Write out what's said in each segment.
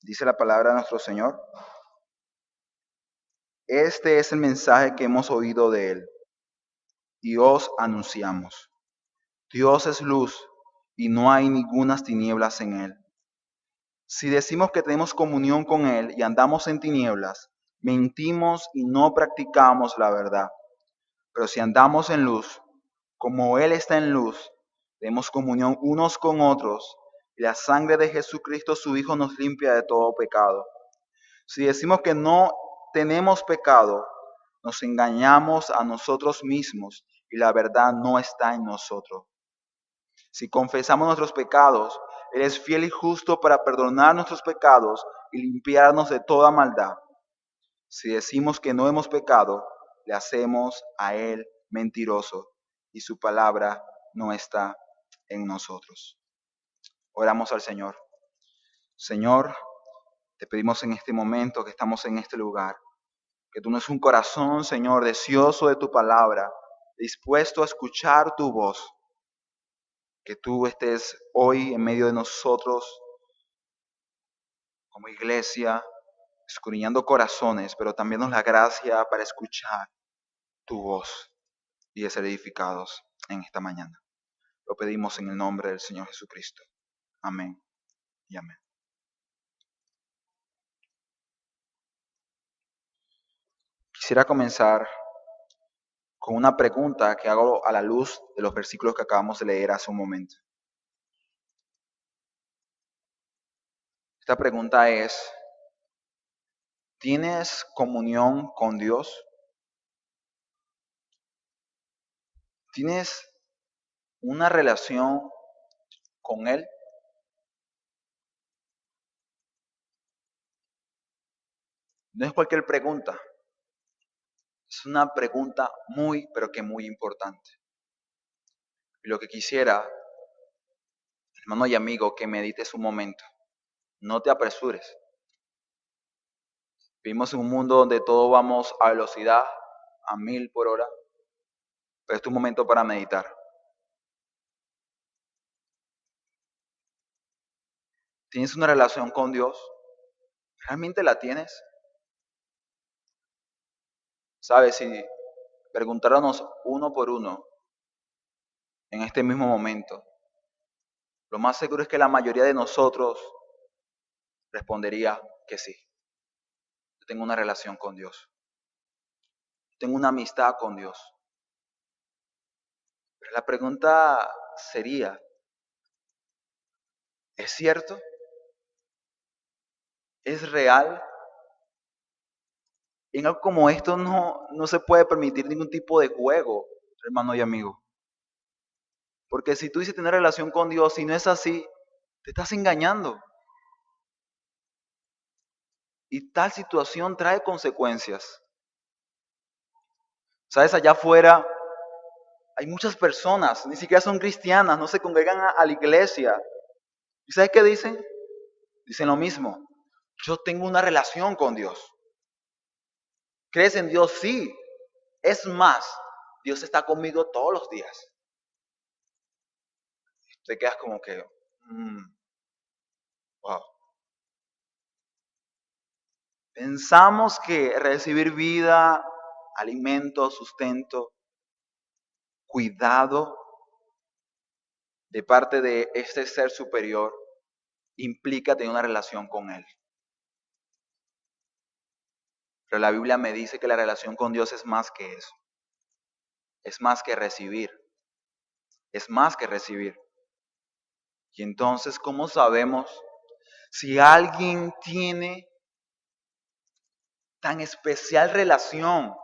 Dice la palabra de nuestro Señor. Este es el mensaje que hemos oído de Él y os anunciamos. Dios es luz y no hay ninguna tinieblas en Él. Si decimos que tenemos comunión con Él y andamos en tinieblas, mentimos y no practicamos la verdad. Pero si andamos en luz, como Él está en luz, tenemos comunión unos con otros y la sangre de Jesucristo su Hijo nos limpia de todo pecado. Si decimos que no tenemos pecado, nos engañamos a nosotros mismos y la verdad no está en nosotros. Si confesamos nuestros pecados, Él es fiel y justo para perdonar nuestros pecados y limpiarnos de toda maldad. Si decimos que no hemos pecado, le hacemos a Él mentiroso y su palabra no está en nosotros. Oramos al Señor. Señor, te pedimos en este momento que estamos en este lugar, que tú nos des un corazón, Señor, deseoso de tu palabra, dispuesto a escuchar tu voz, que tú estés hoy en medio de nosotros como iglesia, escudriñando corazones, pero también nos la gracia para escuchar tu voz y de ser edificados en esta mañana. Lo pedimos en el nombre del Señor Jesucristo. Amén y amén. Quisiera comenzar con una pregunta que hago a la luz de los versículos que acabamos de leer hace un momento. Esta pregunta es, ¿tienes comunión con Dios? ¿Tienes una relación con Él? No es cualquier pregunta, es una pregunta muy, pero que muy importante. Y lo que quisiera, hermano y amigo, que medites un momento. No te apresures. Vivimos en un mundo donde todo vamos a velocidad, a 1000 por hora, pero es un momento para meditar. ¿Tienes una relación con Dios? ¿Realmente la tienes? ¿Sabes? Si preguntáramos uno por uno en este mismo momento, lo más seguro es que la mayoría de nosotros respondería que sí. Yo tengo una relación con Dios. Tengo una amistad con Dios. Pero la pregunta sería, ¿es cierto? ¿Es real? En algo como esto no se puede permitir ningún tipo de juego, hermano y amigo. Porque si tú dices tener relación con Dios y no es así, te estás engañando. Y tal situación trae consecuencias. ¿Sabes? Allá afuera hay muchas personas, ni siquiera son cristianas, no se congregan a la iglesia. ¿Y sabes qué dicen? Dicen lo mismo. Yo tengo una relación con Dios. ¿Crees en Dios? Sí. Es más, Dios está conmigo todos los días. Te quedas como que, wow. Pensamos que recibir vida, alimento, sustento, cuidado de parte de este ser superior implica tener una relación con Él. Pero la Biblia me dice que la relación con Dios es más que eso. Es más que recibir. Es más que recibir. Y entonces, ¿cómo sabemos si alguien tiene tan especial relación?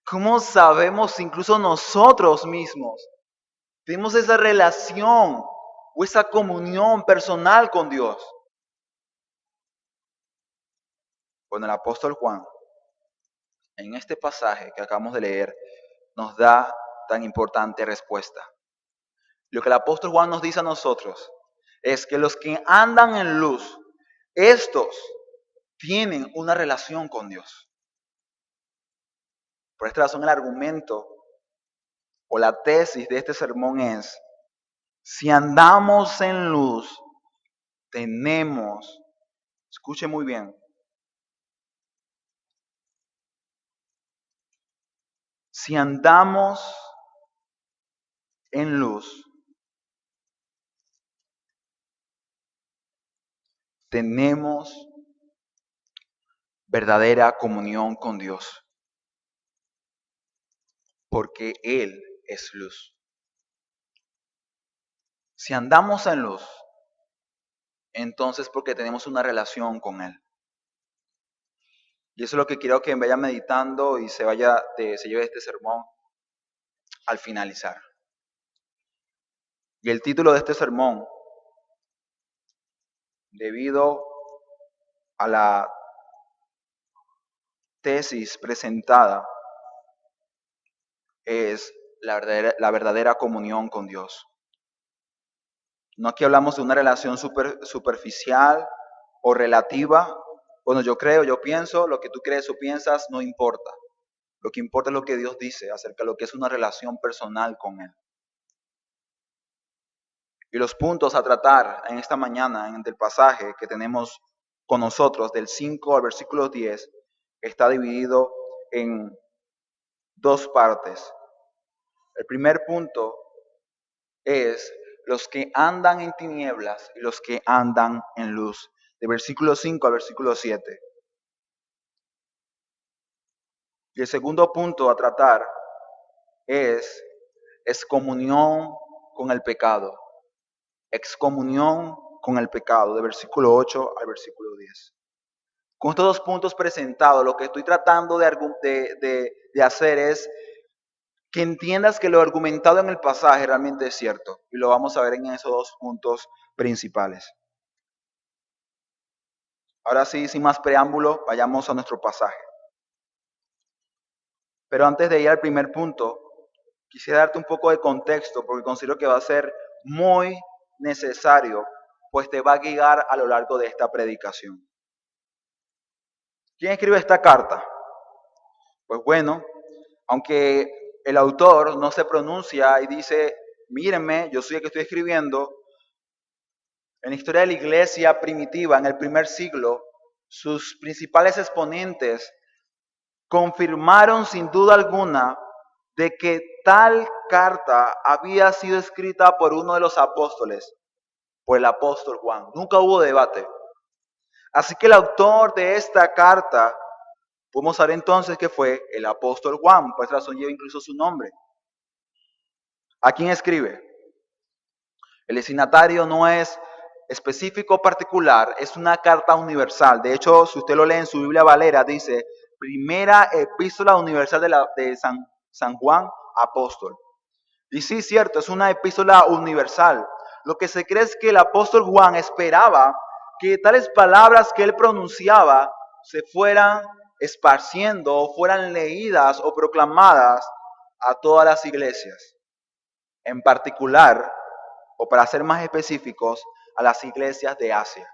¿Cómo sabemos si incluso nosotros mismos tenemos esa relación o esa comunión personal con Dios? Bueno, el apóstol Juan, en este pasaje que acabamos de leer, nos da tan importante respuesta. Lo que el apóstol Juan nos dice a nosotros es que los que andan en luz, estos tienen una relación con Dios. Por esta razón el argumento o la tesis de este sermón es, si andamos en luz, tenemos, escuche muy bien, si andamos en luz, tenemos verdadera comunión con Dios, porque Él es luz. Si andamos en luz, entonces porque tenemos una relación con Él. Y eso es lo que quiero que vaya meditando y se lleve este sermón al finalizar. Y el título de este sermón, debido a la tesis presentada, es la verdadera comunión con Dios. No aquí hablamos de una relación superficial o relativa. Bueno, yo creo, yo pienso, lo que tú crees o piensas no importa. Lo que importa es lo que Dios dice acerca de lo que es una relación personal con Él. Y los puntos a tratar en esta mañana, en el pasaje que tenemos con nosotros, del 5 al versículo 10, está dividido en dos partes. El primer punto es los que andan en tinieblas y los que andan en luz, de versículo 5 al versículo 7. Y el segundo punto a tratar es excomunión con el pecado. Excomunión con el pecado, de versículo 8 al versículo 10. Con estos dos puntos presentados, lo que estoy tratando de hacer es que entiendas que lo argumentado en el pasaje realmente es cierto. Y lo vamos a ver en esos dos puntos principales. Ahora sí, sin más preámbulo, vayamos a nuestro pasaje. Pero antes de ir al primer punto, quisiera darte un poco de contexto porque considero que va a ser muy necesario, pues te va a guiar a lo largo de esta predicación. ¿Quién escribe esta carta? Pues bueno, aunque el autor no se pronuncia y dice, mírenme, yo soy el que estoy escribiendo, en la historia de la iglesia primitiva, en el primer siglo, sus principales exponentes confirmaron sin duda alguna de que tal carta había sido escrita por uno de los apóstoles, por el apóstol Juan. Nunca hubo debate. Así que el autor de esta carta, podemos saber entonces que fue el apóstol Juan, por esa razón lleva incluso su nombre. ¿A quién escribe? El destinatario no es específico o particular, es una carta universal. De hecho, si usted lo lee en su Biblia Valera, dice primera epístola universal de San Juan apóstol. Y sí, cierto, es una epístola universal. Lo que se cree es que el apóstol Juan esperaba que tales palabras que él pronunciaba se fueran esparciendo o fueran leídas o proclamadas a todas las iglesias. En particular, o para ser más específicos, a las iglesias de Asia.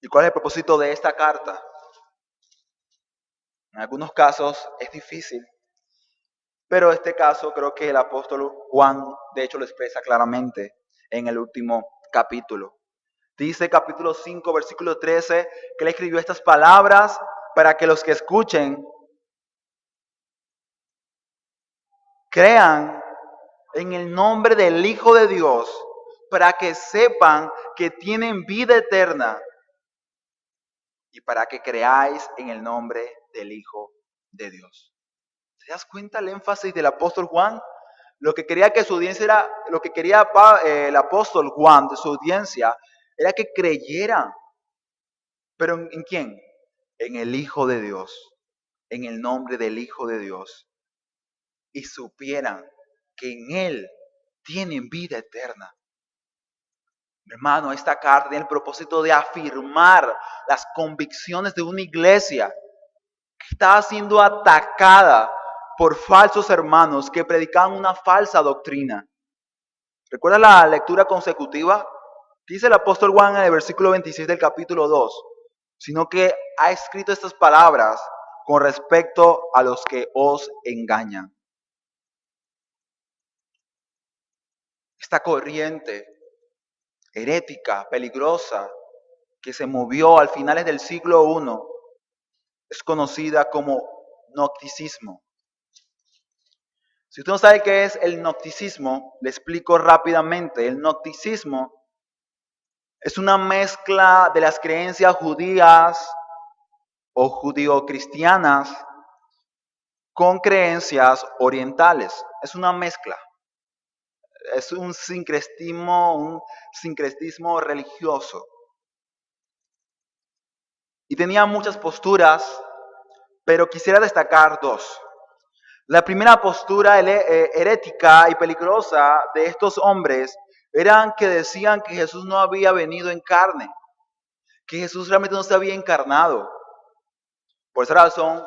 ¿Y cuál es el propósito de esta carta? En algunos casos es difícil, pero este caso creo que el apóstol Juan de hecho lo expresa claramente en el último capítulo. Dice capítulo 5, versículo 13, que él escribió estas palabras para que los que escuchen crean en el nombre del Hijo de Dios, para que sepan que tienen vida eterna y para que creáis en el nombre del Hijo de Dios. ¿Te das cuenta el énfasis del apóstol Juan? Lo que quería que su audiencia era, lo que quería el apóstol Juan de su audiencia era que creyeran. ¿Pero en quién? En el Hijo de Dios, en el nombre del Hijo de Dios. Y supieran que en Él tienen vida eterna. Mi hermano, esta carta tiene el propósito de afirmar las convicciones de una iglesia que estaba siendo atacada por falsos hermanos que predicaban una falsa doctrina. ¿Recuerda la lectura consecutiva? Dice el apóstol Juan en el versículo 26 del capítulo 2, sino que ha escrito estas palabras con respecto a los que os engañan. Esta corriente herética, peligrosa, que se movió al finales del siglo I, es conocida como gnosticismo. Si usted no sabe qué es el gnosticismo, le explico rápidamente. El gnosticismo es una mezcla de las creencias judías o judío-cristianas con creencias orientales. Es una mezcla. Es un sincretismo religioso. Y tenía muchas posturas, pero quisiera destacar dos. La primera postura herética y peligrosa de estos hombres eran que decían que Jesús no había venido en carne, que Jesús realmente no se había encarnado. Por esa razón,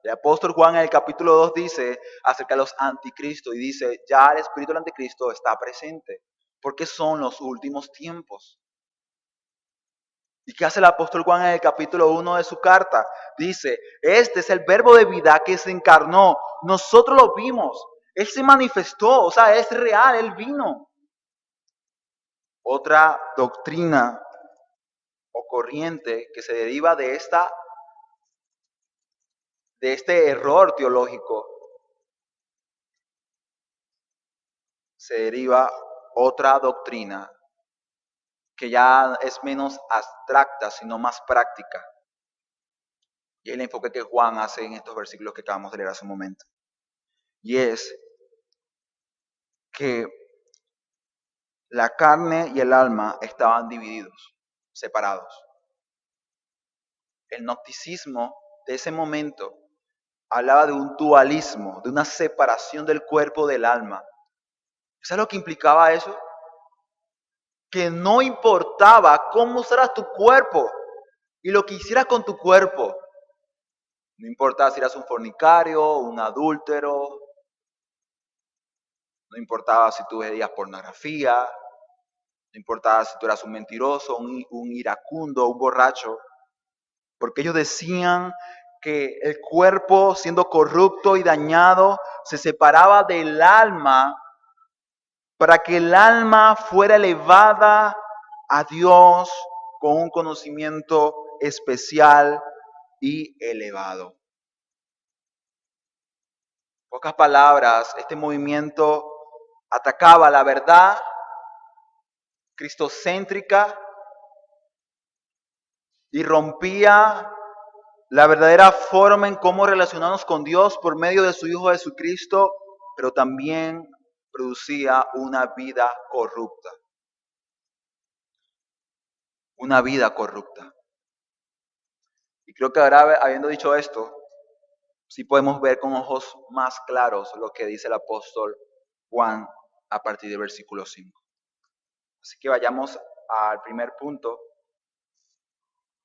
el apóstol Juan en el capítulo 2 dice acerca de los anticristos y dice, ya el espíritu del anticristo está presente, porque son los últimos tiempos. ¿Y qué hace el apóstol Juan en el capítulo 1 de su carta? Dice, este es el verbo de vida que se encarnó. Nosotros lo vimos. Él se manifestó, o sea, es real, Él vino. Otra doctrina o corriente que se deriva de este error teológico, se deriva otra doctrina que ya es menos abstracta, sino más práctica. Y es el enfoque que Juan hace en estos versículos que acabamos de leer hace un momento. Y es que la carne y el alma estaban divididos, separados. El gnosticismo de ese momento hablaba de un dualismo, de una separación del cuerpo del alma. ¿Sabes lo que implicaba eso? Que no importaba cómo usaras tu cuerpo y lo que hicieras con tu cuerpo. No importaba si eras un fornicario, un adúltero, no importaba si tú veías pornografía, no importaba si tú eras un mentiroso, un iracundo, un borracho, porque ellos decían que el cuerpo, siendo corrupto y dañado, se separaba del alma para que el alma fuera elevada a Dios con un conocimiento especial y elevado. En pocas palabras, este movimiento atacaba la verdad cristocéntrica y rompía la verdadera forma en cómo relacionarnos con Dios por medio de su Hijo Jesucristo, pero también producía una vida corrupta. Una vida corrupta. Y creo que ahora, habiendo dicho esto, sí podemos ver con ojos más claros lo que dice el apóstol Juan a partir del versículo 5. Así que vayamos al primer punto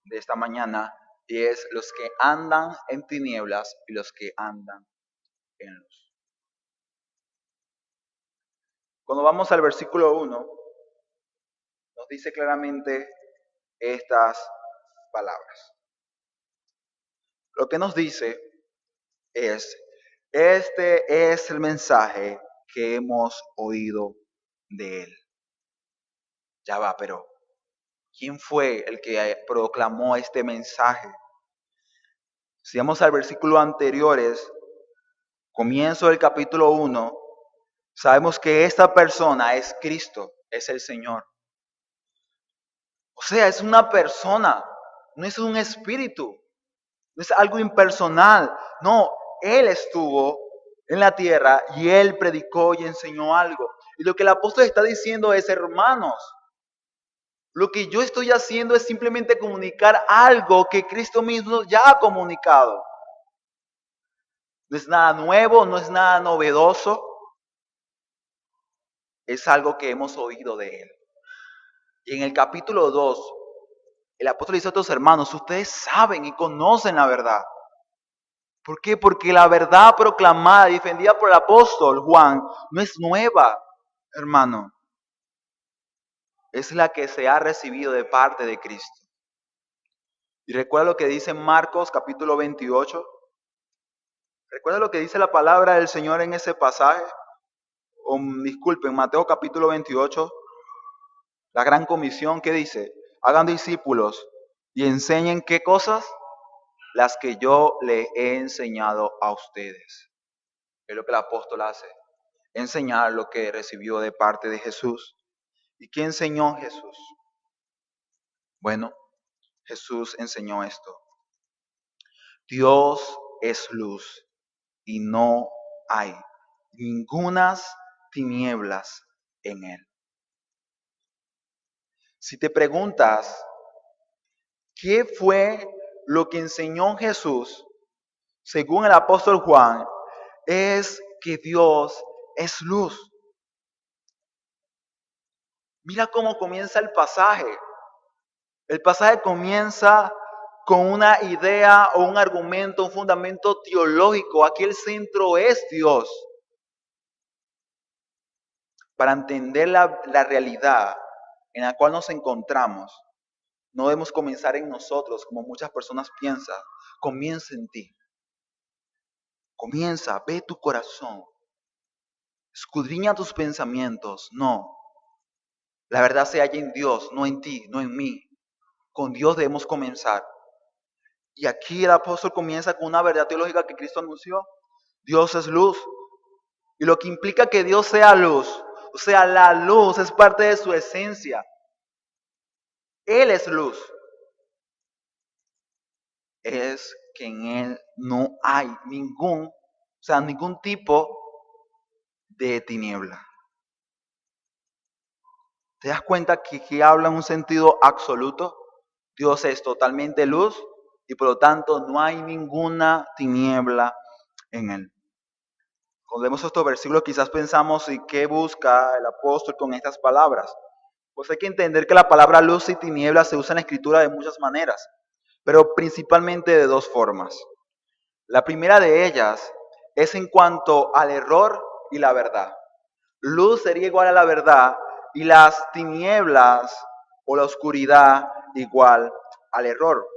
de esta mañana, y es los que andan en tinieblas y los que andan en luz. Cuando vamos al versículo 1, nos dice claramente estas palabras. Lo que nos dice es, este es el mensaje que hemos oído de él. Ya va, pero ¿quién fue el que proclamó este mensaje? Si vamos al versículo anteriores, comienzo del capítulo 1, sabemos que esta persona es Cristo, es el Señor. O sea, es una persona, no es un espíritu, no es algo impersonal. No, Él estuvo en la tierra y Él predicó y enseñó algo. Y lo que el apóstol está diciendo es, hermanos, lo que yo estoy haciendo es simplemente comunicar algo que Cristo mismo ya ha comunicado. No es nada nuevo, no es nada novedoso. Es algo que hemos oído de Él. Y en el capítulo 2, el apóstol dice a otros hermanos, ustedes saben y conocen la verdad. ¿Por qué? Porque la verdad proclamada y defendida por el apóstol Juan no es nueva, hermano. Es la que se ha recibido de parte de Cristo. Y recuerda lo que dice Marcos capítulo 28. Recuerda lo que dice la palabra del Señor en ese pasaje. Disculpen, Mateo capítulo 28. La gran comisión que dice, hagan discípulos y enseñen qué cosas, las que yo le he enseñado a ustedes. Es lo que el apóstol hace, enseñar lo que recibió de parte de Jesús. ¿Y qué enseñó Jesús? Bueno, Jesús enseñó esto. Dios es luz y no hay ningunas tinieblas en él. Si te preguntas, ¿qué fue lo que enseñó Jesús? Según el apóstol Juan, es que Dios es luz. Mira cómo comienza el pasaje. El pasaje comienza con una idea o un argumento, un fundamento teológico. Aquí el centro es Dios. Para entender la realidad en la cual nos encontramos, no debemos comenzar en nosotros, como muchas personas piensan. Comienza en ti. Comienza, ve tu corazón. Escudriña tus pensamientos. No. La verdad se halla en Dios, no en ti, no en mí. Con Dios debemos comenzar. Y aquí el apóstol comienza con una verdad teológica que Cristo anunció. Dios es luz. Y lo que implica que Dios sea luz, o sea, la luz es parte de su esencia. Él es luz. Es que en Él no hay ningún tipo de tiniebla. ¿Te das cuenta que aquí habla en un sentido absoluto? Dios es totalmente luz y por lo tanto no hay ninguna tiniebla en Él. Cuando vemos estos versículos quizás pensamos, ¿y qué busca el apóstol con estas palabras? Pues hay que entender que la palabra luz y tiniebla se usa en la escritura de muchas maneras, pero principalmente de dos formas. La primera de ellas es en cuanto al error y la verdad. Luz sería igual a la verdad y las tinieblas o la oscuridad igual al error.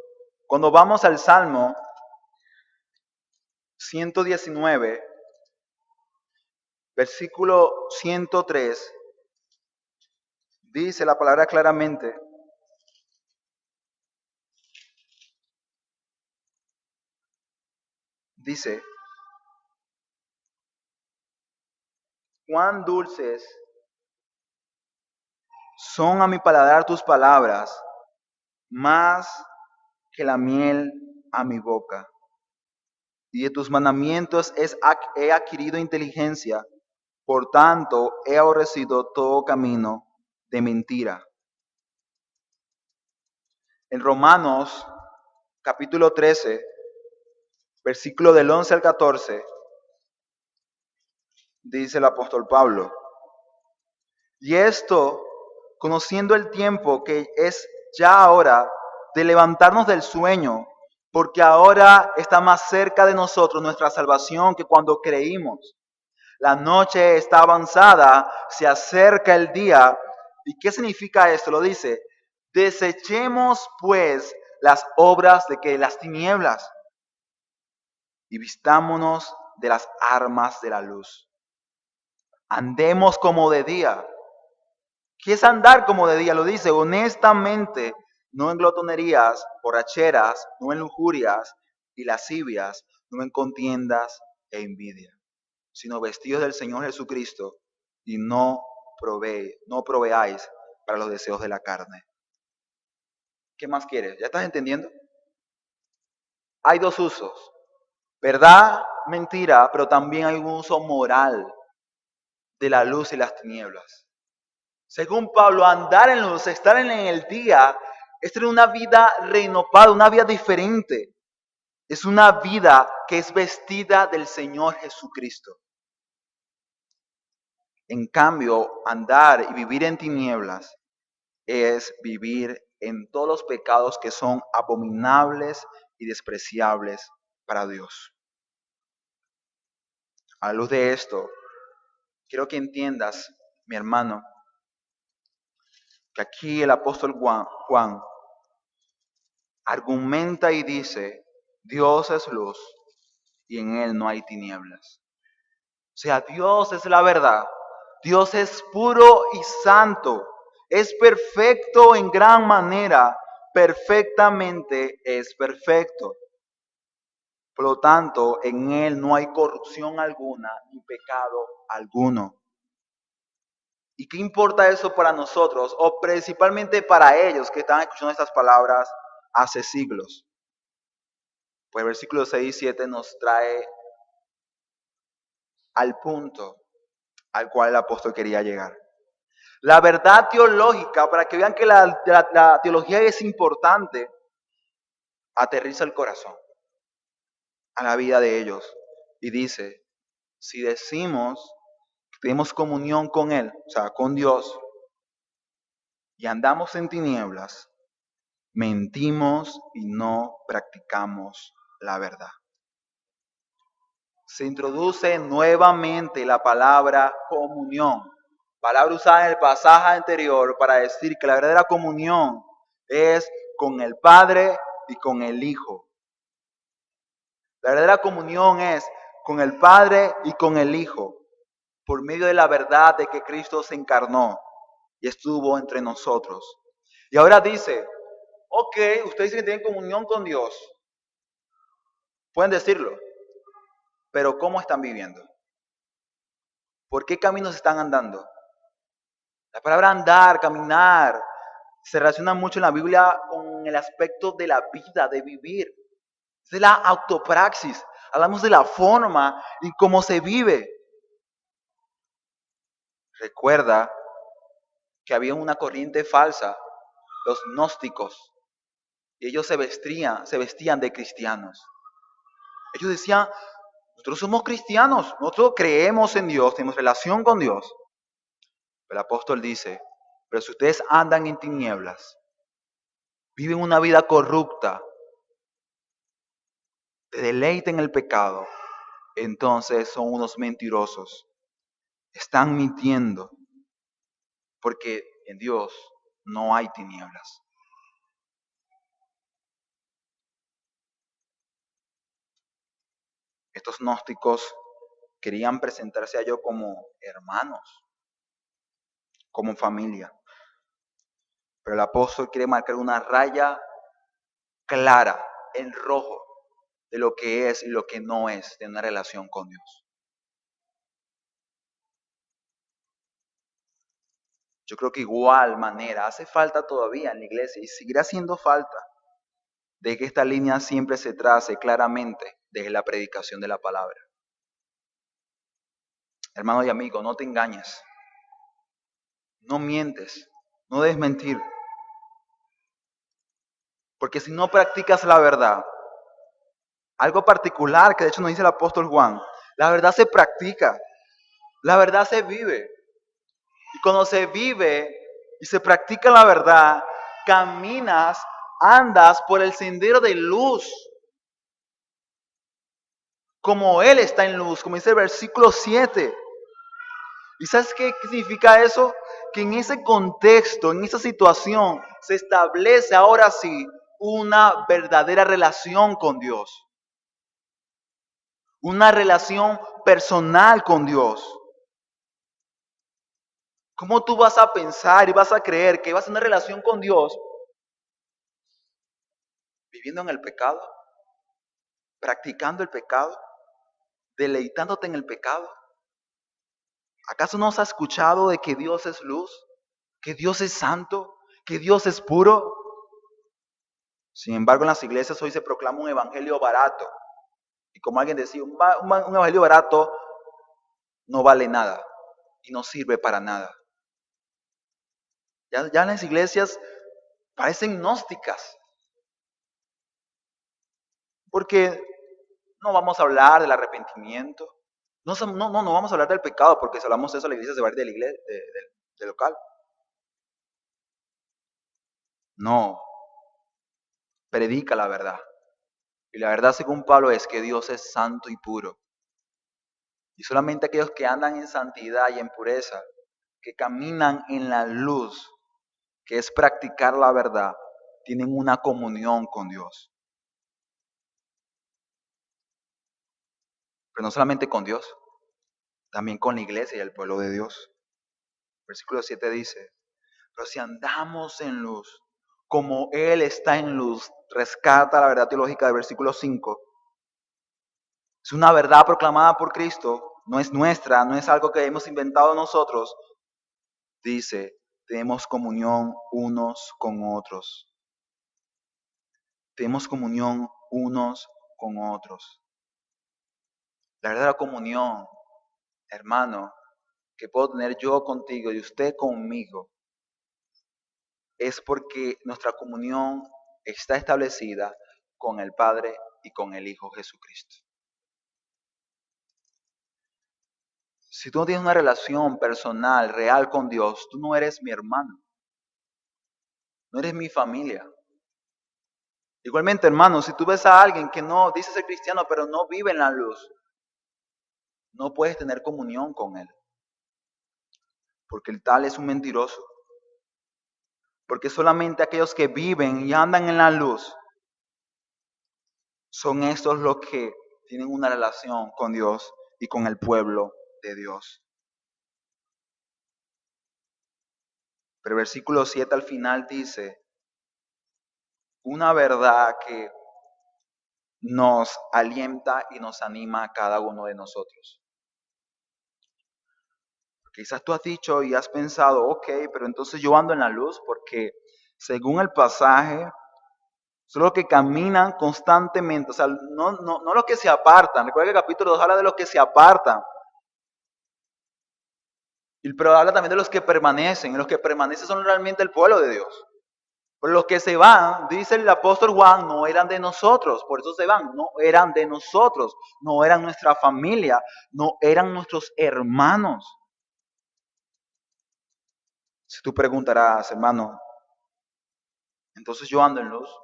Cuando vamos al Salmo 119, versículo 103, dice la palabra claramente, dice, cuán dulces son a mi paladar tus palabras, más que la miel a mi boca. Y de tus mandamientos he adquirido inteligencia, por tanto he aborrecido todo camino de mentira. En Romanos capítulo 13, versículo del 11 al 14, dice el apóstol Pablo, y esto, conociendo el tiempo que es ya ahora de levantarnos del sueño, porque ahora está más cerca de nosotros nuestra salvación que cuando creímos. La noche está avanzada, se acerca el día. ¿Y qué significa esto? Lo dice, desechemos pues las obras de que las tinieblas y vistámonos de las armas de la luz. Andemos como de día. ¿Qué es andar como de día? Lo dice honestamente, no en glotonerías, borracheras, no en lujurias y lascivias, no en contiendas e envidia, sino vestidos del Señor Jesucristo y no proveáis para los deseos de la carne. ¿Qué más quieres? ¿Ya estás entendiendo? Hay dos usos, verdad, mentira, pero también hay un uso moral de la luz y las tinieblas. Según Pablo, andar en luz, estar en el día, es tener una vida renovada, una vida diferente. Es una vida que es vestida del Señor Jesucristo. En cambio, andar y vivir en tinieblas es vivir en todos los pecados que son abominables y despreciables para Dios. A la luz de esto, quiero que entiendas, mi hermano, que aquí el apóstol Juan argumenta y dice, Dios es luz y en Él no hay tinieblas. O sea, Dios es la verdad. Dios es puro y santo. Es perfecto en gran manera, perfectamente es perfecto. Por lo tanto, en Él no hay corrupción alguna ni pecado alguno. ¿Y qué importa eso para nosotros? O principalmente para ellos que están escuchando estas palabras hace siglos. Pues el versículo 6 y 7 nos trae al punto al cual el apóstol quería llegar. La verdad teológica, para que vean que la teología es importante, aterriza el corazón a la vida de ellos. Y dice, si decimos que tenemos comunión con Él, o sea, con Dios, y andamos en tinieblas, mentimos y no practicamos la verdad. Se introduce nuevamente la palabra comunión, palabra usada en el pasaje anterior para decir que la verdadera comunión es con el Padre y con el Hijo. La verdadera comunión es con el Padre y con el Hijo, por medio de la verdad de que Cristo se encarnó y estuvo entre nosotros. Y ahora dice, ok, ustedes dicen que tienen comunión con Dios, pueden decirlo, pero ¿cómo están viviendo? ¿Por qué caminos están andando? La palabra andar, caminar, se relaciona mucho en la Biblia con el aspecto de la vida, de vivir. Es de la autopraxis. Hablamos de la forma y cómo se vive. Recuerda que había una corriente falsa, los gnósticos, y ellos se vestían de cristianos. Ellos decían, nosotros somos cristianos, nosotros creemos en Dios, tenemos relación con Dios. El apóstol dice, pero si ustedes andan en tinieblas, viven una vida corrupta, te deleiten en el pecado, entonces son unos mentirosos. Están mintiendo, porque en Dios no hay tinieblas. Estos gnósticos querían presentarse a ellos como hermanos, como familia. Pero el apóstol quiere marcar una raya clara, en rojo, de lo que es y lo que no es de una relación con Dios. Yo creo que igual manera hace falta todavía en la iglesia y seguirá haciendo falta de que esta línea siempre se trace claramente desde la predicación de la palabra. Hermano y amigo, no te engañes, no mientes, no debes mentir, porque si no practicas la verdad, algo particular que de hecho nos dice el apóstol Juan, la verdad se practica, la verdad se vive. Y cuando se vive y se practica la verdad, caminas, andas por el sendero de luz, como Él está en luz, como dice el versículo 7. ¿Y sabes qué significa eso? Que en ese contexto, en esa situación, se establece ahora sí una verdadera relación con Dios. Una relación personal con Dios. ¿Cómo tú vas a pensar y vas a creer que vas a tener una relación con Dios viviendo en el pecado, practicando el pecado, deleitándote en el pecado? ¿Acaso no has escuchado de que Dios es luz, que Dios es santo, que Dios es puro? Sin embargo, en las iglesias hoy se proclama un evangelio barato. Y como alguien decía, un evangelio barato no vale nada y no sirve para nada. Ya las iglesias parecen gnósticas, porque no vamos a hablar del arrepentimiento, no vamos a hablar del pecado, porque si hablamos de eso la iglesia se va a ir de la iglesia, del local. No, predica la verdad. Y la verdad, según Pablo, es que Dios es santo y puro. Y solamente aquellos que andan en santidad y en pureza, que caminan en la luz, que es practicar la verdad, tienen una comunión con Dios. Pero no solamente con Dios, también con la iglesia y el pueblo de Dios. Versículo 7 dice, Pero si andamos en luz, como Él está en luz, rescata la verdad teológica del versículo 5. Es una verdad proclamada por Cristo, no es nuestra, no es algo que hemos inventado nosotros. Dice, tenemos comunión unos con otros. Tenemos comunión unos con otros. La verdadera comunión, hermano, que puedo tener yo contigo y usted conmigo, es porque nuestra comunión está establecida con el Padre y con el Hijo Jesucristo. Si tú no tienes una relación personal, real con Dios, tú no eres mi hermano, no eres mi familia. Igualmente, hermano, si tú ves a alguien que no dice ser cristiano, pero no vive en la luz, no puedes tener comunión con él, porque el tal es un mentiroso. Porque solamente aquellos que viven y andan en la luz son estos los que tienen una relación con Dios y con el pueblo de Dios. Pero el versículo 7 al final dice una verdad que nos alienta y nos anima a cada uno de nosotros. Quizás tú has dicho y has pensado, ok, pero entonces yo ando en la luz porque según el pasaje, son los que caminan constantemente, o sea, no los que se apartan. Recuerda que el capítulo 2 habla de los que se apartan. Pero habla también de los que permanecen. Y los que permanecen son realmente el pueblo de Dios. Pero los que se van, dice el apóstol Juan, no eran de nosotros. Por eso se van. No eran de nosotros. No eran nuestra familia. No eran nuestros hermanos. Si tú preguntarás, hermano, entonces yo ando en luz.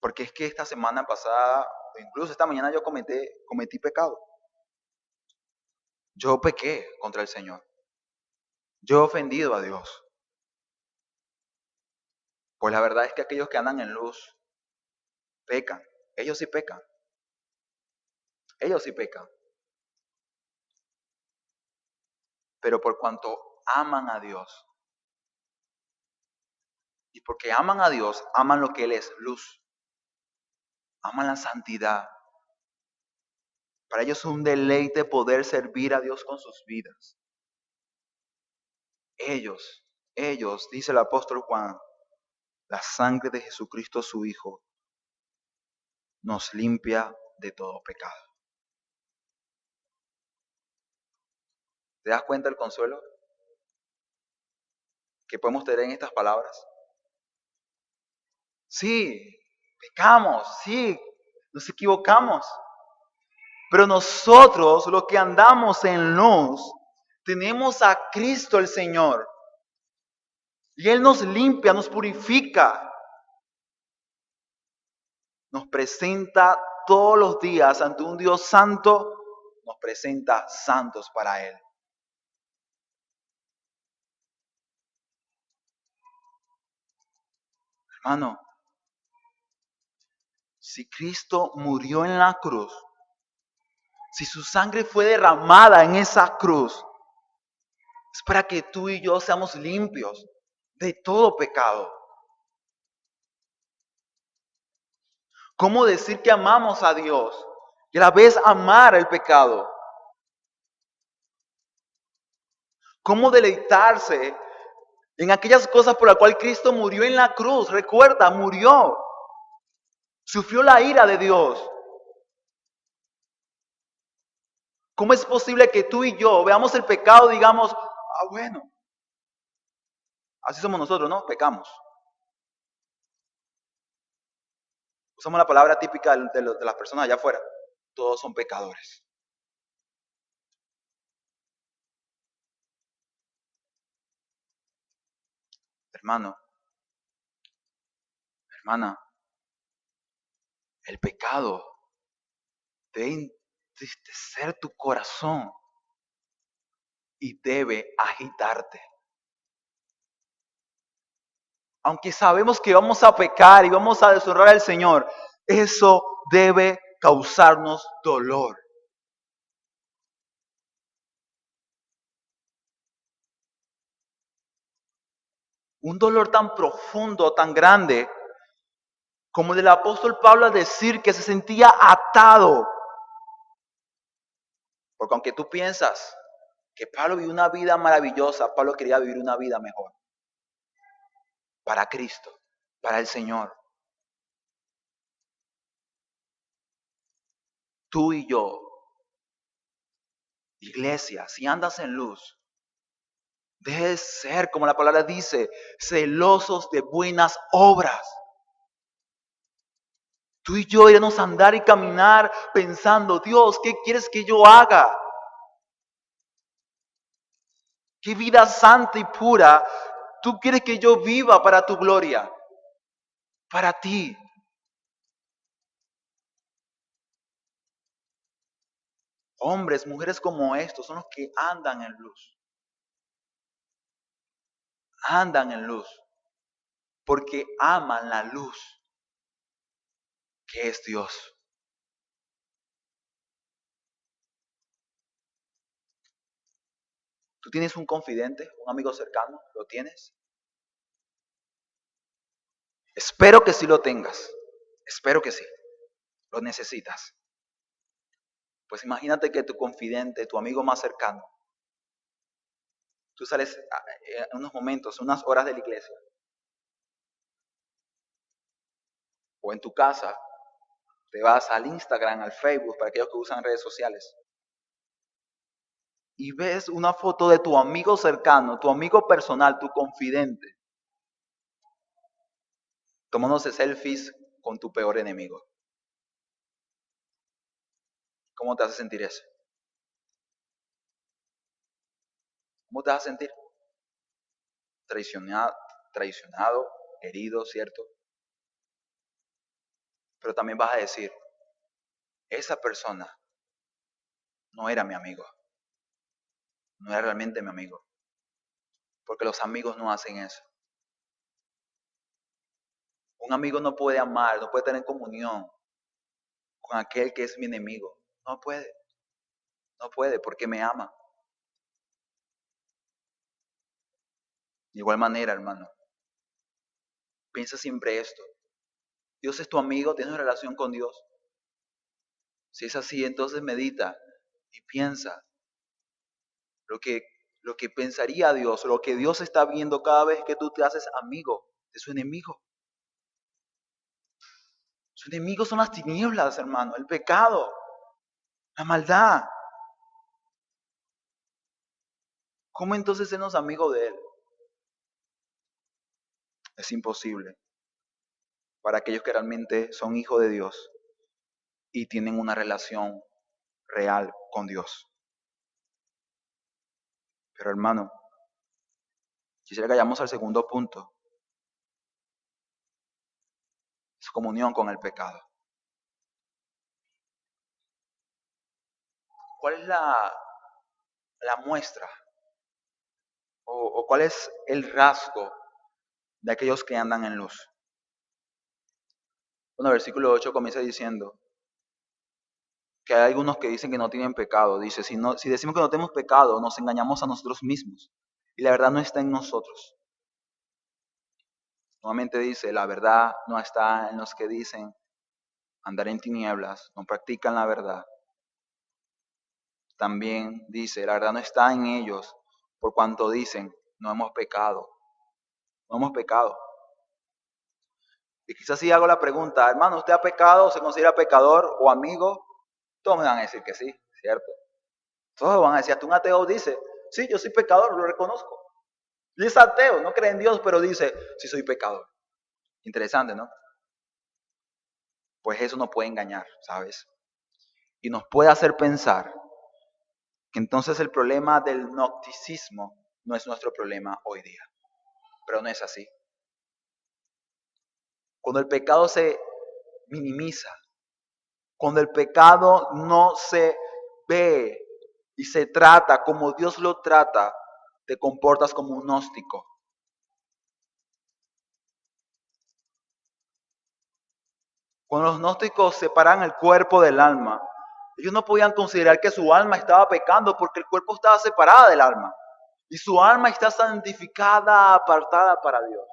Porque es que esta semana pasada, incluso esta mañana yo cometí pecado. Yo pequé contra el Señor. Yo he ofendido a Dios. Pues la verdad es que aquellos que andan en luz pecan. Ellos sí pecan. Ellos sí pecan. Pero por cuanto aman a Dios, y porque aman a Dios, aman lo que Él es, luz. Aman la santidad. Para ellos es un deleite poder servir a Dios con sus vidas. Ellos, dice el apóstol Juan, la sangre de Jesucristo su Hijo, nos limpia de todo pecado. ¿Te das cuenta del consuelo que podemos tener en estas palabras? Sí, pecamos, sí, nos equivocamos. Pero nosotros, los que andamos en luz, tenemos a Cristo el Señor. Y Él nos limpia, nos purifica. Nos presenta todos los días ante un Dios santo, nos presenta santos para Él. Hermano, si Cristo murió en la cruz, si su sangre fue derramada en esa cruz, es para que tú y yo seamos limpios de todo pecado. ¿Cómo decir que amamos a Dios y a la vez amar el pecado? ¿Cómo deleitarse en aquellas cosas por las cuales Cristo murió en la cruz? Recuerda, murió. Sufrió la ira de Dios. ¿Cómo es posible que tú y yo veamos el pecado y digamos, bueno, así somos nosotros, ¿no? Pecamos. Usamos la palabra típica de las personas allá afuera. Todos son pecadores. Hermano, hermana, el pecado debe entristecer tu corazón y debe agitarte. Aunque sabemos que vamos a pecar y vamos a deshonrar al Señor, eso debe causarnos dolor. Un dolor tan profundo, tan grande, como el del apóstol Pablo al decir que se sentía atado. Porque aunque tú piensas que Pablo vivió una vida maravillosa, Pablo quería vivir una vida mejor. Para Cristo, para el Señor. Tú y yo, iglesia, si andas en luz, debes ser, como la palabra dice, celosos de buenas obras. Tú y yo iremos a andar y caminar pensando, Dios, ¿qué quieres que yo haga? ¿Qué vida santa y pura tú quieres que yo viva para tu gloria? Para ti. Hombres, mujeres como estos son los que andan en luz. Andan en luz. Porque aman la luz que es Dios. ¿Tú tienes un confidente, un amigo cercano? ¿Lo tienes? Espero que sí lo tengas. Espero que sí. Lo necesitas. Pues imagínate que tu confidente, tu amigo más cercano, tú sales en unos momentos, unas horas de la iglesia, o en tu casa, te vas al Instagram, al Facebook, para aquellos que usan redes sociales, y ves una foto de tu amigo cercano, tu amigo personal, tu confidente, tomándose selfies con tu peor enemigo. ¿Cómo te hace sentir eso? ¿Cómo te vas a sentir? Traicionado, herido, ¿cierto? Pero también vas a decir, esa persona no era mi amigo, no era realmente mi amigo, porque los amigos no hacen eso. Un amigo no puede amar, no puede tener comunión con aquel que es mi enemigo. No puede porque me ama. De igual manera, hermano, piensa siempre esto. Dios es tu amigo, tienes una relación con Dios. Si es así, entonces medita y piensa lo que, lo que pensaría Dios, lo que Dios está viendo cada vez que tú te haces amigo de su enemigo. Su enemigo son las tinieblas, hermano, el pecado, la maldad. ¿Cómo entonces sernos amigos de Él? Es imposible para aquellos que realmente son hijos de Dios y tienen una relación real con Dios. Pero hermano, quisiera que vayamos al segundo punto, su comunión con el pecado. ¿Cuál es la muestra o cuál es el rasgo de aquellos que andan en luz? Bueno, el versículo 8 comienza diciendo que hay algunos que dicen que no tienen pecado. Dice, si decimos que no tenemos pecado, nos engañamos a nosotros mismos. Y la verdad no está en nosotros. Nuevamente dice, la verdad no está en los que dicen andar en tinieblas, no practican la verdad. También dice, la verdad no está en ellos, por cuanto dicen, no hemos pecado. No hemos pecado. Y quizás si hago la pregunta, hermano, ¿usted ha pecado o se considera pecador o amigo? Todos me van a decir que sí, ¿cierto? Todos van a decir, hasta un ateo dice, sí, yo soy pecador, lo reconozco. Y es ateo, no cree en Dios, pero dice, sí soy pecador. Interesante, ¿no? Pues eso nos puede engañar, ¿sabes? Y nos puede hacer pensar que entonces el problema del gnosticismo no es nuestro problema hoy día. Pero no es así. Cuando el pecado se minimiza, cuando el pecado no se ve y se trata como Dios lo trata, te comportas como un gnóstico. Cuando los gnósticos separan el cuerpo del alma, ellos no podían considerar que su alma estaba pecando porque el cuerpo estaba separado del alma. y su alma está santificada, apartada para Dios.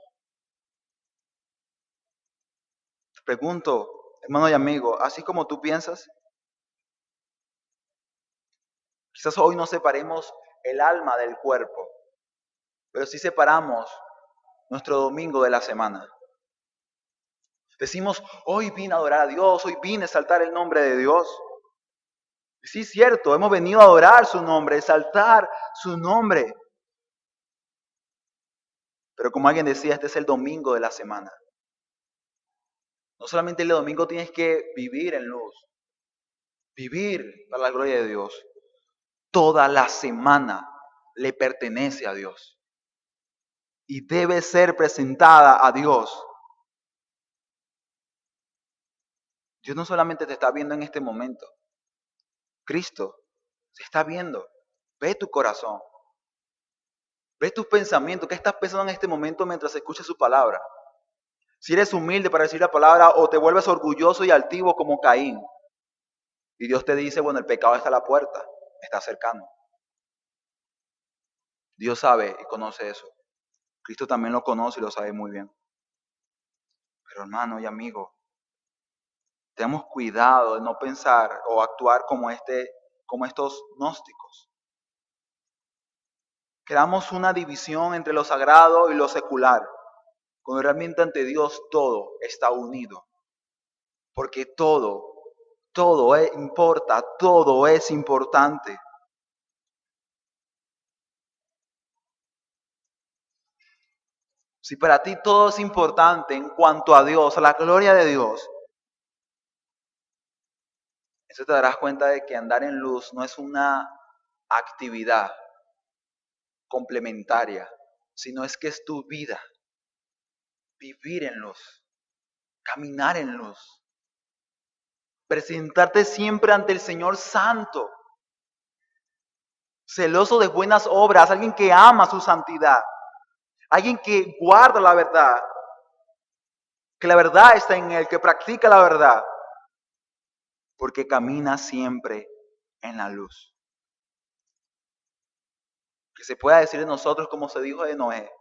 Te pregunto, hermano y amigo, así como tú piensas, quizás hoy no separemos el alma del cuerpo, pero sí separamos nuestro domingo de la semana. Decimos, hoy vine a adorar a Dios, hoy vine a exaltar el nombre de Dios. Y sí, es cierto, hemos venido a adorar su nombre, a exaltar su nombre. Pero como alguien decía, este es el domingo de la semana. No solamente el domingo tienes que vivir en luz, vivir para la gloria de Dios. Toda la semana le pertenece a Dios y debe ser presentada a Dios. Dios no solamente te está viendo en este momento, Cristo te está viendo. Ve tu corazón, ve tus pensamientos, qué estás pensando en este momento mientras escuchas su palabra. Si eres humilde para decir la palabra o te vuelves orgulloso y altivo como Caín. Y Dios te dice, bueno, el pecado está a la puerta, está cercano. Dios sabe y conoce eso. Cristo también lo conoce y lo sabe muy bien. Pero hermano y amigo, tenemos cuidado de no pensar o actuar como estos gnósticos. Creamos una división entre lo sagrado y lo secular, cuando realmente ante Dios todo está unido. Porque todo importa, todo es importante. Si para ti todo es importante en cuanto a Dios, a la gloria de Dios, eso te darás cuenta de que andar en luz no es una actividad complementaria, sino es que es tu vida, vivir en luz, caminar en luz, presentarte siempre ante el Señor Santo, celoso de buenas obras, alguien que ama su santidad, alguien que guarda la verdad, que la verdad está en él, que practica la verdad, porque camina siempre en la luz. Que se pueda decir de nosotros como se dijo de Noé,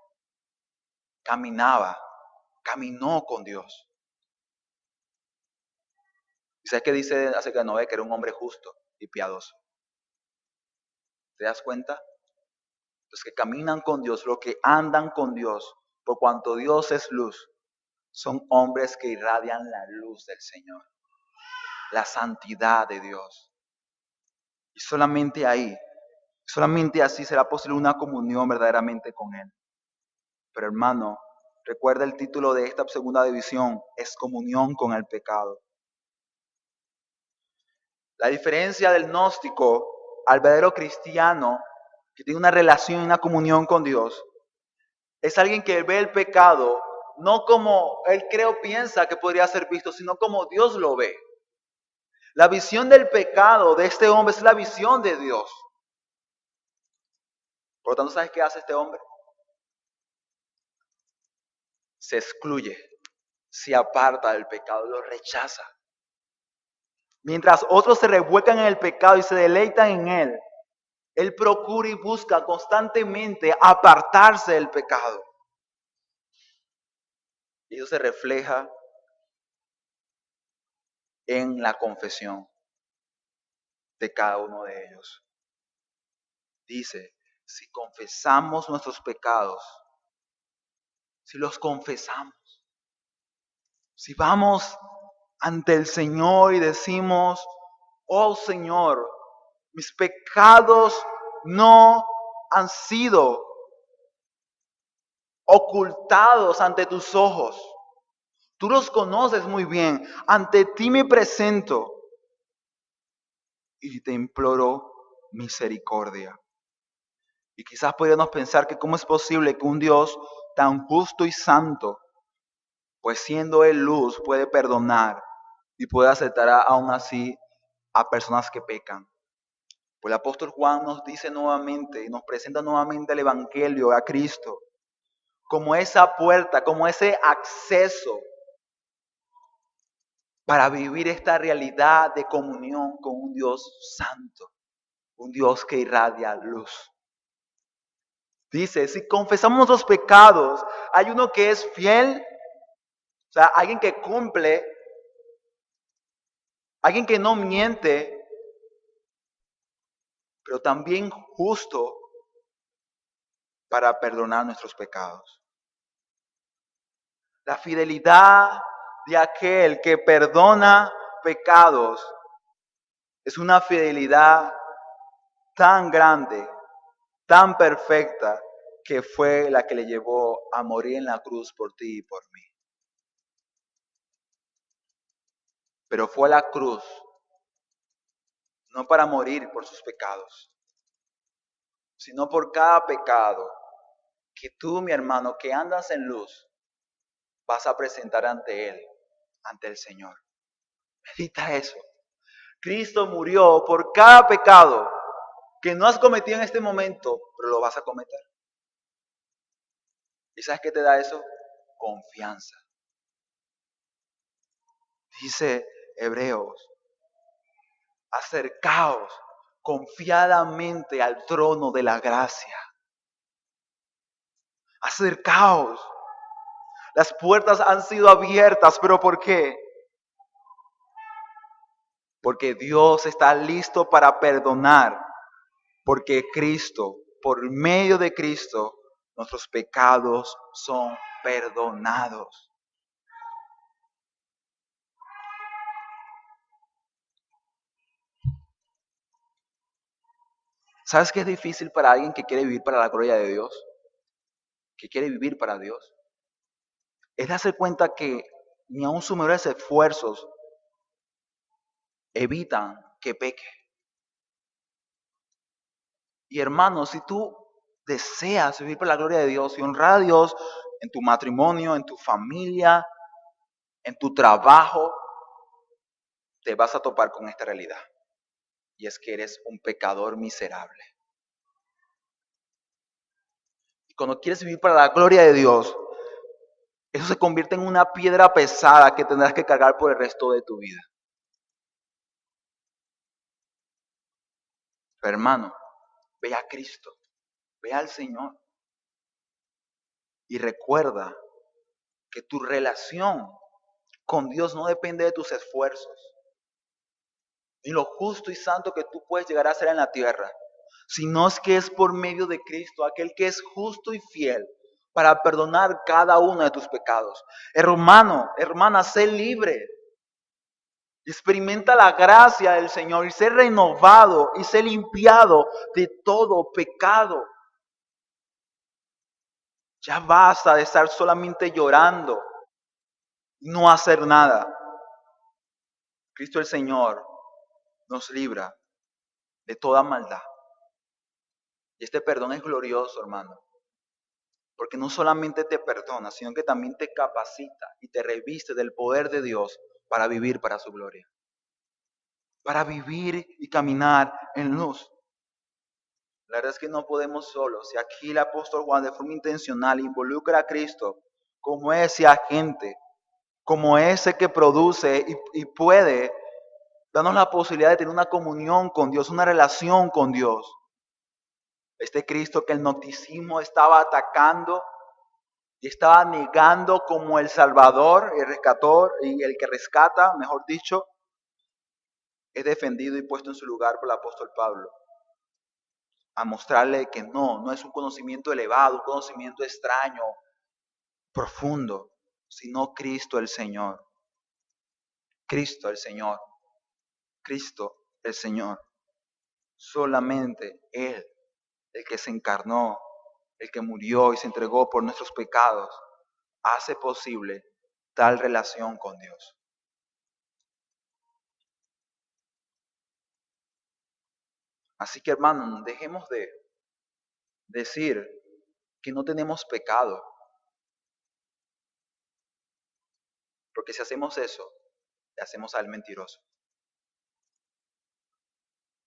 caminó con Dios. ¿Y sabes qué dice acerca de Noé? Que era un hombre justo y piadoso. ¿Te das cuenta? Los que caminan con Dios, los que andan con Dios, por cuanto Dios es luz, son hombres que irradian la luz del Señor, la santidad de Dios. Y solamente así será posible una comunión verdaderamente con Él. Pero hermano, recuerda el título de esta segunda división, es comunión con el pecado. La diferencia del gnóstico al verdadero cristiano que tiene una relación y una comunión con Dios es alguien que ve el pecado no como él cree o piensa que podría ser visto, sino como Dios lo ve. La visión del pecado de este hombre es la visión de Dios. Por lo tanto, ¿sabes qué hace este hombre? Se excluye, se aparta del pecado, lo rechaza. Mientras otros se revuelcan en el pecado y se deleitan en él, él procura y busca constantemente apartarse del pecado. Y eso se refleja en la confesión de cada uno de ellos. Dice, si confesamos nuestros pecados, si los confesamos, si vamos ante el Señor y decimos, oh Señor, mis pecados no han sido ocultados ante tus ojos. Tú los conoces muy bien. Ante ti me presento y te imploro misericordia. Y quizás podríamos pensar que cómo es posible que un Dios tan justo y santo, pues siendo Él luz, puede perdonar y puede aceptar aún así a personas que pecan. Pues el apóstol Juan nos dice nuevamente y nos presenta nuevamente el Evangelio a Cristo como esa puerta, como ese acceso para vivir esta realidad de comunión con un Dios santo, un Dios que irradia luz. Dice, si confesamos nuestros pecados, hay uno que es fiel, o sea, alguien que cumple, alguien que no miente, pero también justo para perdonar nuestros pecados. La fidelidad de aquel que perdona pecados es una fidelidad tan grande, tan perfecta, que fue la que le llevó a morir en la cruz por ti y por mí. Pero fue a la cruz, no para morir por sus pecados, sino por cada pecado que tú, mi hermano, que andas en luz, vas a presentar ante Él, ante el Señor. Medita eso. Cristo murió por cada pecado que no has cometido en este momento, pero lo vas a cometer. ¿Y sabes qué te da eso? Confianza. Dice Hebreos, acercaos confiadamente al trono de la gracia. Acercaos. Las puertas han sido abiertas, pero ¿por qué? Porque Dios está listo para perdonar. Porque Cristo, por medio de Cristo, nuestros pecados son perdonados. ¿Sabes qué es difícil para alguien que quiere vivir para la gloria de Dios? Que quiere vivir para Dios. Es darse cuenta que ni aun sus mejores esfuerzos evitan que peque. Y hermano, si tú deseas vivir para la gloria de Dios y honrar a Dios en tu matrimonio, en tu familia, en tu trabajo, te vas a topar con esta realidad. Y es que eres un pecador miserable. Y cuando quieres vivir para la gloria de Dios, eso se convierte en una piedra pesada que tendrás que cargar por el resto de tu vida. Pero hermano, ve a Cristo, ve al Señor. Y recuerda que tu relación con Dios no depende de tus esfuerzos, ni lo justo y santo que tú puedes llegar a ser en la tierra, sino es que es por medio de Cristo, aquel que es justo y fiel para perdonar cada uno de tus pecados. Hermano, hermana, sé libre. Experimenta la gracia del Señor y sé renovado y sé limpiado de todo pecado. Ya basta de estar solamente llorando y no hacer nada. Cristo el Señor nos libra de toda maldad. Y este perdón es glorioso, hermano. Porque no solamente te perdona, sino que también te capacita y te reviste del poder de Dios para vivir para su gloria. Para vivir y caminar en luz. La verdad es que no podemos solos. Y aquí el apóstol Juan de forma intencional involucra a Cristo como ese agente, como ese que produce y puede darnos la posibilidad de tener una comunión con Dios, una relación con Dios. Este Cristo que el gnosticismo estaba atacando y estaba negando como el Salvador, el rescatador y el que rescata, mejor dicho, es defendido y puesto en su lugar por el apóstol Pablo. A mostrarle que no es un conocimiento elevado, un conocimiento extraño, profundo, sino Cristo el Señor. Cristo el Señor. Cristo el Señor. Solamente Él, el que se encarnó, el que murió y se entregó por nuestros pecados, hace posible tal relación con Dios. Así que hermanos, dejemos de decir que no tenemos pecado, porque si hacemos eso, le hacemos al mentiroso.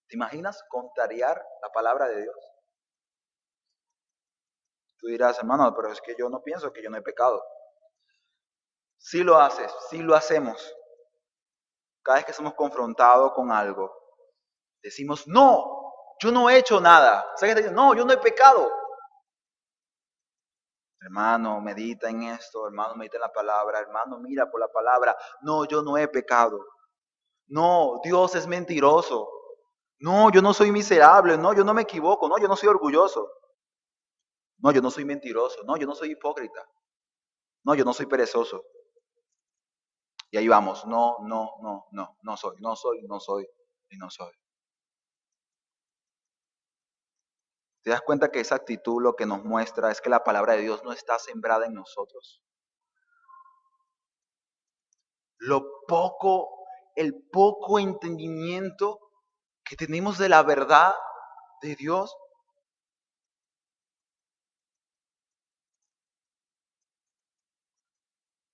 ¿Te imaginas contrariar la palabra de Dios? Tú dirás, hermano, pero es que yo no pienso que yo no he pecado. Sí lo haces, sí lo hacemos. Cada vez que somos confrontados con algo, decimos, no, yo no he hecho nada. ¿Sabes qué te dice? No, yo no he pecado. Hermano, medita en esto, hermano, medita en la palabra, hermano, mira por la palabra. No, yo no he pecado. No, Dios es mentiroso. No, yo no soy miserable. No, yo no me equivoco. No, yo no soy orgulloso. No, yo no soy mentiroso. No, yo no soy hipócrita. No, yo no soy perezoso. Y ahí vamos. No, no, no, no, no soy, no soy, no soy y no soy. ¿Te das cuenta que esa actitud lo que nos muestra es que la palabra de Dios no está sembrada en nosotros? Lo poco, el poco entendimiento que tenemos de la verdad de Dios.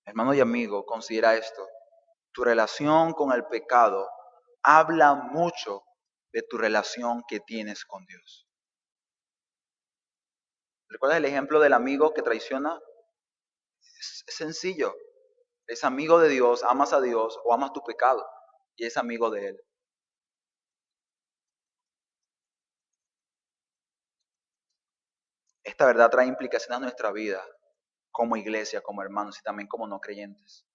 Hermano y amigo, considera esto. Tu relación con el pecado habla mucho de tu relación que tienes con Dios. ¿Recuerdas el ejemplo del amigo que traiciona? Es sencillo. Es amigo de Dios, amas a Dios o amas tu pecado y es amigo de Él. Esta verdad trae implicaciones a nuestra vida como iglesia, como hermanos y también como no creyentes.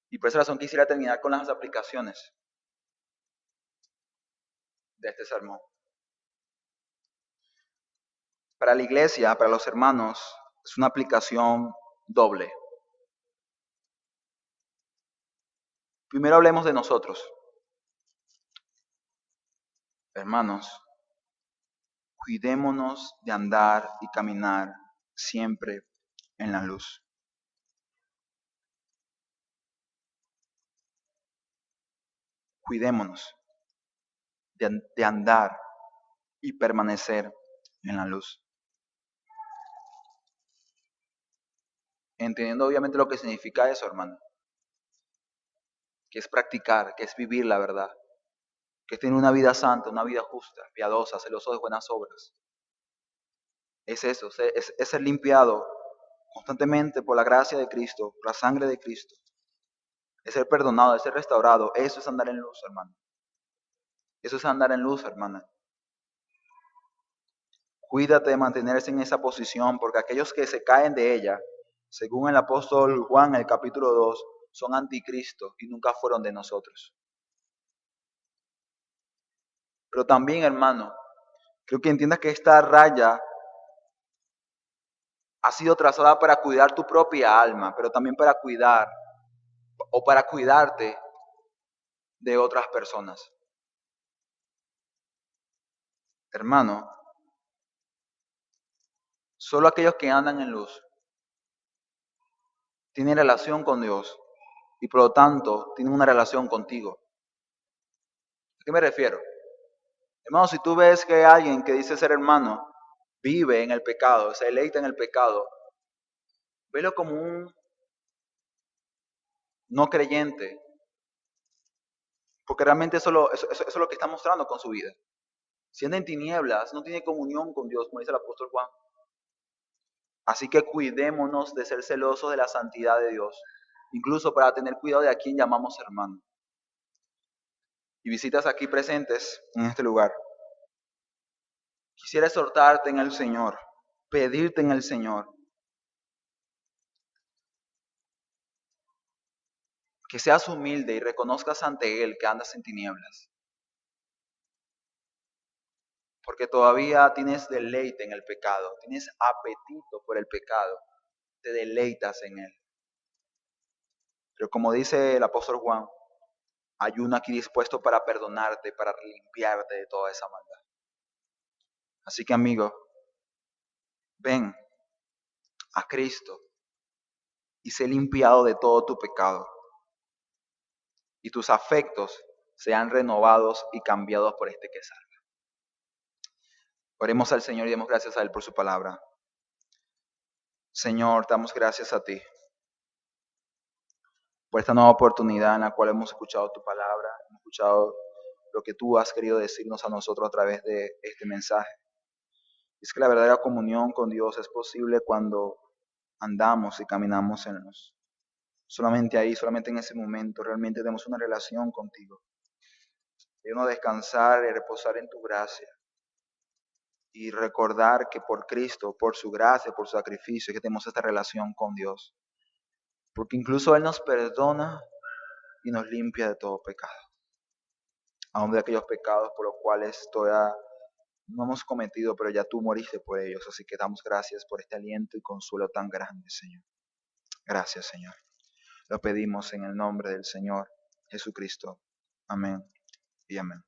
Y por esa razón quisiera terminar con las aplicaciones de este sermón. Para la iglesia, para los hermanos, es una aplicación doble. Primero hablemos de nosotros. Hermanos, cuidémonos de andar y caminar siempre en la luz. Cuidémonos de andar y permanecer en la luz. Entendiendo obviamente lo que significa eso, hermano. Que es practicar, que es vivir la verdad. Que es tener una vida santa, una vida justa, piadosa, celoso de buenas obras. Es eso, es ser limpiado constantemente por la gracia de Cristo, por la sangre de Cristo. Es ser perdonado, es ser restaurado. Eso es andar en luz, hermano. Eso es andar en luz, hermana. Cuídate de mantenerse en esa posición, porque aquellos que se caen de ella, según el apóstol Juan en el capítulo 2, son anticristo y nunca fueron de nosotros. Pero también, hermano, creo que entiendas que esta raya ha sido trazada para cuidar tu propia alma, pero también para cuidar o para cuidarte de otras personas. Hermano, solo aquellos que andan en luz tienen relación con Dios y por lo tanto tienen una relación contigo. ¿A qué me refiero? Hermano, si tú ves que alguien que dice ser hermano vive en el pecado, se deleita en el pecado, velo como un no creyente, porque realmente eso es lo que está mostrando con su vida. Si anda en tinieblas, no tiene comunión con Dios, como dice el apóstol Juan. Así que cuidémonos de ser celosos de la santidad de Dios, incluso para tener cuidado de a quien llamamos hermano. Y visitas aquí presentes en este lugar. Quisiera exhortarte en el Señor, pedirte en el Señor, que seas humilde y reconozcas ante Él que andas en tinieblas. Porque todavía tienes deleite en el pecado, tienes apetito por el pecado, te deleitas en él. Pero como dice el apóstol Juan, hay uno aquí dispuesto para perdonarte, para limpiarte de toda esa maldad. Así que amigo, ven a Cristo y sé limpiado de todo tu pecado. Y tus afectos sean renovados y cambiados por este que salva. Oremos al Señor y demos gracias a Él por su palabra. Señor, damos gracias a ti por esta nueva oportunidad en la cual hemos escuchado tu palabra, hemos escuchado lo que tú has querido decirnos a nosotros a través de este mensaje. Es que la verdadera comunión con Dios es posible cuando andamos y caminamos en luz. Solamente ahí, solamente en ese momento, realmente tenemos una relación contigo. Debemos descansar y reposar en tu gracia. y recordar que por Cristo, por su gracia, por su sacrificio, es que tenemos esta relación con Dios. Porque incluso Él nos perdona y nos limpia de todo pecado. Aún de aquellos pecados por los cuales todavía no hemos cometido, pero ya tú moriste por ellos. Así que damos gracias por este aliento y consuelo tan grande, Señor. Gracias, Señor. Lo pedimos en el nombre del Señor Jesucristo. Amén y amén.